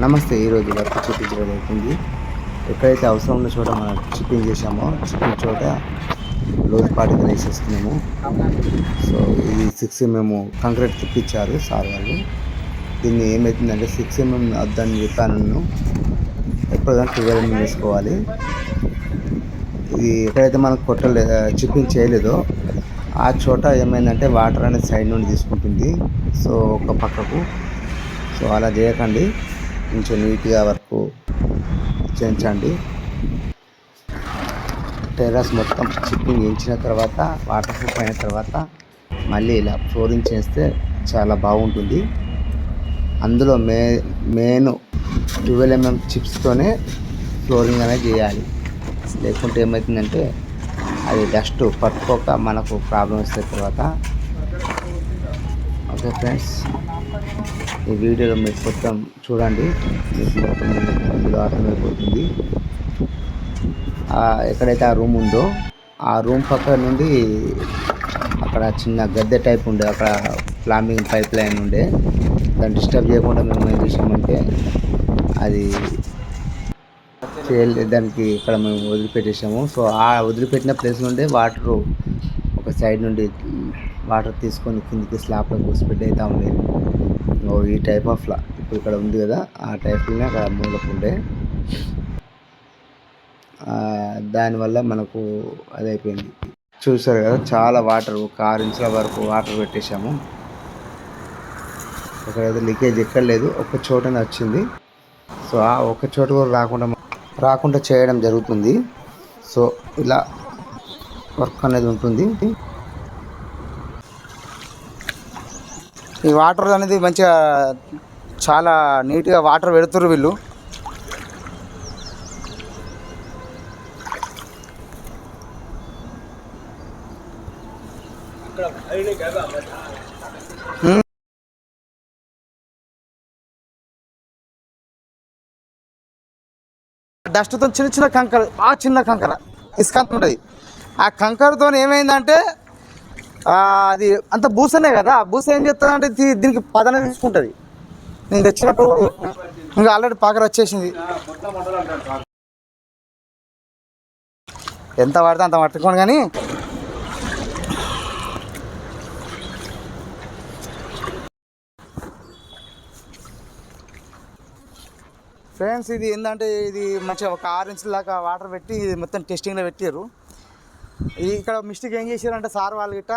నమస్తే. ఈరోజు వర్క్ చూపించడం అవుతుంది. ఎక్కడైతే అవసరం ఉన్న చోట మనం చిప్పింగ్ చేసామో చిప్పింగ్ చోట లోతు పాటికలు వేసేస్తున్నాము. సో ఇది 6 mm కాంక్రీట్ తిప్పించారు సార్ వాళ్ళు. దీన్ని ఏమవుతుందంటే 6 mm వద్దని చెప్పాను. ఎప్పుడైనా 12 mm వేసుకోవాలి. ఇది ఎక్కడైతే మనం చిప్పింగ్ చేయలేదో ఆ చోట ఏమైందంటే వాటర్ అనేది సైడ్ నుండి తీసుకుంటుంది. సో ఒక పక్కకు. సో అలా చేయకండి, కొంచెం నీట్గా వర్క్ చేయించండి. టెర్రస్ మొత్తం చిప్పింగ్ చేయించిన తర్వాత వాటర్ ప్రూఫ్ అయిన తర్వాత మళ్ళీ ఇలా ఫ్లోరింగ్ చేస్తే చాలా బాగుంటుంది. అందులో మెయిన్ 12 mm చిప్స్తోనే ఫ్లోరింగ్ అనేది చేయాలి. లేకుంటే ఏమవుతుందంటే అది డస్ట్ పట్టుకోక మనకు ప్రాబ్లం వస్తుంది తర్వాత. ఓకే ఫ్రెండ్స్, ఈ వీడియోలో మీకు మొత్తం చూడండి, మీకు మొత్తం ఇందులో అర్థమైపోతుంది. ఎక్కడైతే ఆ రూమ్ ఉందో ఆ రూమ్ పక్క నుండి అక్కడ చిన్న గద్దె టైప్ ఉండే, అక్కడ ప్లంబింగ్ పైప్ లైన్ ఉండే, దాన్ని డిస్టర్బ్ చేయకుండా మేము ఏం చేసామంటే అది దానికి ఇక్కడ మేము వదిలిపెట్టేసాము. సో ఆ వదిలిపెట్టిన ప్లేస్ నుండి వాటర్ ఒక సైడ్ నుండి వాటర్ తీసుకొని కిందికి స్లాబ్లో పోసిపెట్టి అవుతా ఉండే. ఈ టైప్ ఆఫ్ ఇప్పుడు ఇక్కడ ఉంది కదా, ఆ టైప్లోనే అక్కడ మూలకు ఉండే. దానివల్ల మనకు అది అయిపోయింది. చూసారు కదా, చాలా వాటర్, ఒక 6 ఇంచుల వరకు వాటర్ పెట్టేశాము. ఇక్కడైతే లీకేజ్ ఎక్కడ లేదు, ఒక్క చోటనే వచ్చింది. సో ఆ ఒక్క చోట కూడా రాకుండా చేయడం జరుగుతుంది. సో ఇలా వర్క్ అనేది ఉంటుంది. ఈ వాటర్ అనేది మంచిగా చాలా నీట్గా వాటర్ పెడుతుర్రు వీళ్ళు. డస్ట్తో చిన్న చిన్న కంకర, బాగా చిన్న కంకర ఇసుకంత ఉంటుంది. ఆ కంకరతో ఏమైందంటే అది అంత బూసనే కదా, బూస ఏం చేస్తుందంటే దీనికి పదన తీసుకుంటుంది. నేను తెచ్చినప్పుడు ఇంకా ఆల్రెడీ పాకర వచ్చేసింది. ఎంత పడితే అంత పట్టుకోండి. కానీ ఫ్రెండ్స్, ఇది ఏంటంటే ఇది మంచిగా ఒక 6 ఇంచుల దాకా వాటర్ పెట్టి ఇది మొత్తం టెస్టింగ్లో పెట్టారు. ఇక్కడ మిస్టేక్ ఏం చేశారంటే సార్ వాళ్ళు గిట్ట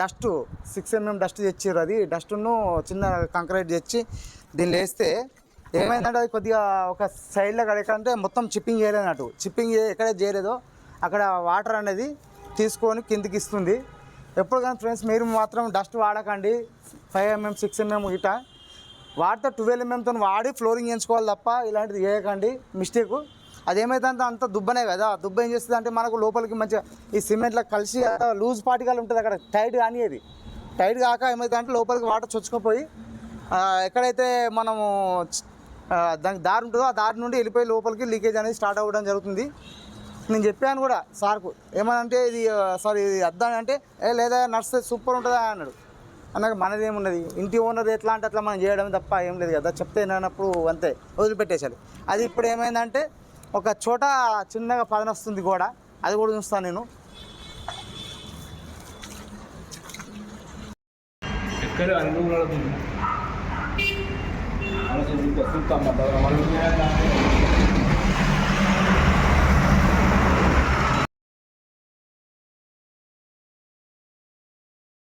డస్ట్ 6 mm డస్ట్ తెచ్చారు. అది డస్ట్ను చిన్న కంక్రీట్ తెచ్చి దీన్ని వేస్తే ఏమైందంటే అది కొద్దిగా ఒక సైడ్లో ఎక్కడంటే మొత్తం చిప్పింగ్ చేయలేదు అన్నట్టు. చిప్పింగ్ ఎక్కడైతే చేయలేదో అక్కడ వాటర్ అనేది తీసుకొని కిందికి ఇస్తుంది. ఎప్పుడు కానీ ఫ్రెండ్స్ మీరు మాత్రం డస్ట్ వాడకండి. 5 mm 6 mm గిట్ట వాడితే 12 mmతో వాడి ఫ్లోరింగ్ చేయించుకోవాలి తప్ప ఇలాంటిది చేయకండి మిస్టేక్. అదేమైతుందంటే అంత దుబ్బనే కదా, దుబ్బ ఏం చేస్తుంది అంటే మనకు లోపలికి మంచిగా ఈ సిమెంట్లో కలిసి లూజ్ పార్టికల్ ఉంటుంది, అక్కడ టైట్ కానీ అది టైట్ కాక ఏమైతుందంటే లోపలికి వాటర్ చొచ్చుకుపోయి ఎక్కడైతే మనము దానికి దారి ఉంటుందో ఆ దారి నుండి వెళ్ళిపోయి లోపలికి లీకేజ్ అనేది స్టార్ట్ అవ్వడం జరుగుతుంది. నేను చెప్పాను కూడా సార్కు, ఏమనంటే ఇది సారీ ఇది అద్దాని అంటే లేదా నడిస్తే సూపర్ ఉంటుందా అన్నాడు. అన్నాక మనది ఏమున్నది, ఇంటి ఓనర్ ఎట్లా అంటే అట్లా మనం చేయడం తప్ప ఏం లేదు కదా. చెప్తే అన్నప్పుడు అంతే వదిలిపెట్టేసాలి. అది ఇప్పుడు ఏమైందంటే ఒక చోట చిన్నగా పదన వస్తుంది కూడా, అది కూడా చూస్తాను నేను. ఎక్కడ